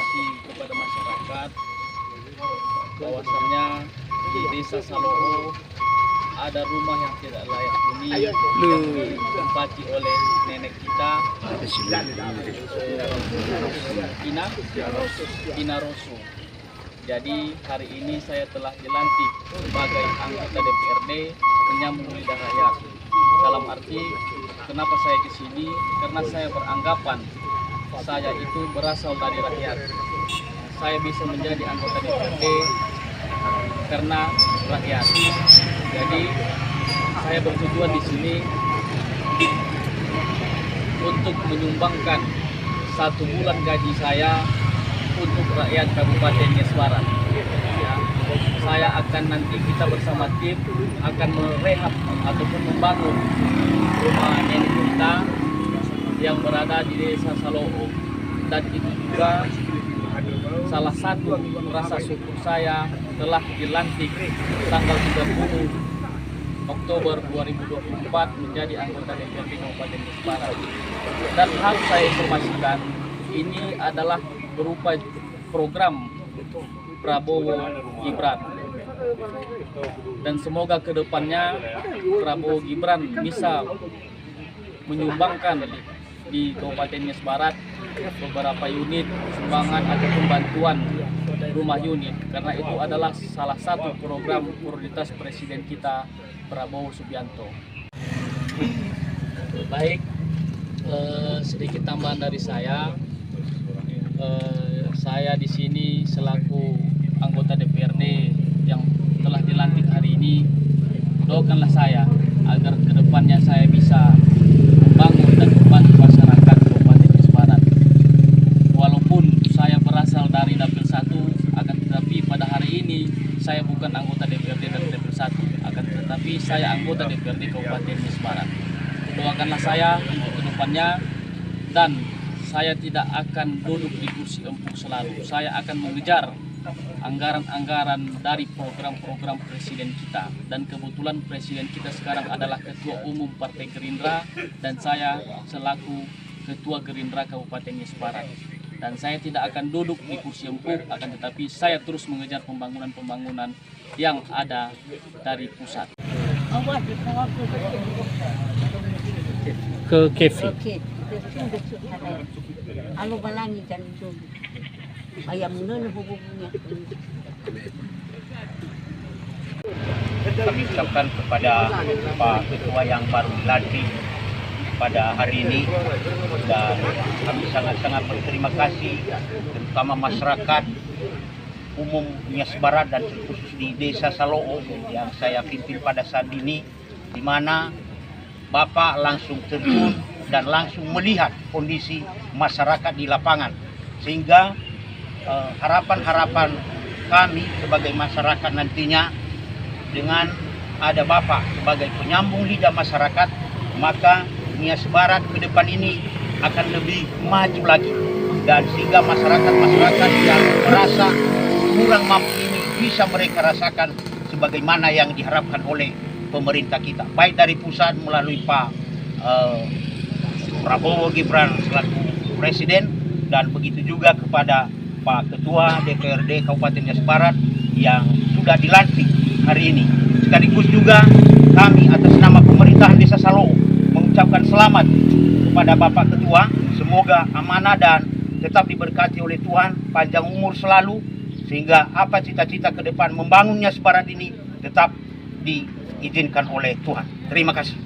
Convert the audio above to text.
informasi kepada masyarakat bahwasannya di Desa Saloo ada rumah yang tidak layak huni yang ditempati oleh nenek kita Ina Roso. Jadi hari ini saya telah dilantik sebagai anggota DPRD penyambung lidah rakyat. Dalam arti kenapa saya ke sini? Karena saya beranggapan saya itu berasal dari rakyat. Saya bisa menjadi anggota DPRD karena rakyat. Jadi saya bertujuan di sini untuk menyumbangkan 1 bulan gaji saya untuk rakyat Kabupaten Nias Barat. Ya, saya akan nanti kita bersama tim akan merehab ataupun membangun rumah nenek kita yang berada di Desa Saloo, dan itu juga salah satu rasa syukur saya telah dilantik tanggal 30 Oktober 2024 menjadi anggota DPRD Kabupaten Nias Barat. Dan harus saya informasikan, ini adalah berupa program Prabowo Gibran, dan semoga kedepannya Prabowo Gibran bisa menyumbangkan di Kabupaten Nias Barat beberapa unit sumbangan ataupun bantuan rumah unit, karena itu adalah salah satu program prioritas Presiden kita Prabowo Subianto. Baik, sedikit tambahan dari saya. Saya di sini selaku anggota DPRD yang telah dilantik hari ini, doakanlah saya agar kedepannya saya bisa membangun dan membantu masyarakat Kabupaten Nias Barat. Walaupun saya berasal dari Dapil 1, akan tetapi pada hari ini saya bukan anggota DPRD dari Dapil 1, akan tetapi saya anggota DPRD Kabupaten Nias Barat. Doakanlah saya untuk kedepannya, dan saya tidak akan duduk di kursi empuk selalu. Saya akan mengejar anggaran-anggaran dari program-program Presiden kita. Dan kebetulan Presiden kita sekarang adalah Ketua Umum Partai Gerindra, dan saya selaku Ketua Gerindra Kabupaten Nias Barat. Dan saya tidak akan duduk di kursi empuk, akan tetapi saya terus mengejar pembangunan-pembangunan yang ada dari pusat. Ke Kevi. Alo balangi kan itu ayam nuna hubungnya. Kami ucapkan kepada Pak Ketua yang baru dilantik pada hari ini, dan kami sangat-sangat berterima kasih terutama masyarakat umum Nias Barat dan khusus di Desa Saloo yang saya pimpin pada saat ini, di mana Bapak langsung terjun dan langsung melihat kondisi masyarakat di lapangan, sehingga harapan-harapan kami sebagai masyarakat nantinya dengan ada Bapak sebagai penyambung lidah masyarakat, maka Nias Barat ke depan ini akan lebih maju lagi, dan sehingga masyarakat-masyarakat yang merasa kurang mampu ini bisa mereka rasakan sebagaimana yang diharapkan oleh pemerintah kita, baik dari pusat melalui Pak Prabowo Gibran selaku Presiden, dan begitu juga kepada Pak Ketua DPRD Kabupaten Nias Barat yang sudah dilantik hari ini. Sekaligus juga kami atas nama pemerintahan Desa Saloo mengucapkan selamat kepada Bapak Ketua. Semoga amanah dan tetap diberkati oleh Tuhan, panjang umur selalu, sehingga apa cita-cita ke depan membangun Nias Barat ini tetap diizinkan oleh Tuhan. Terima kasih.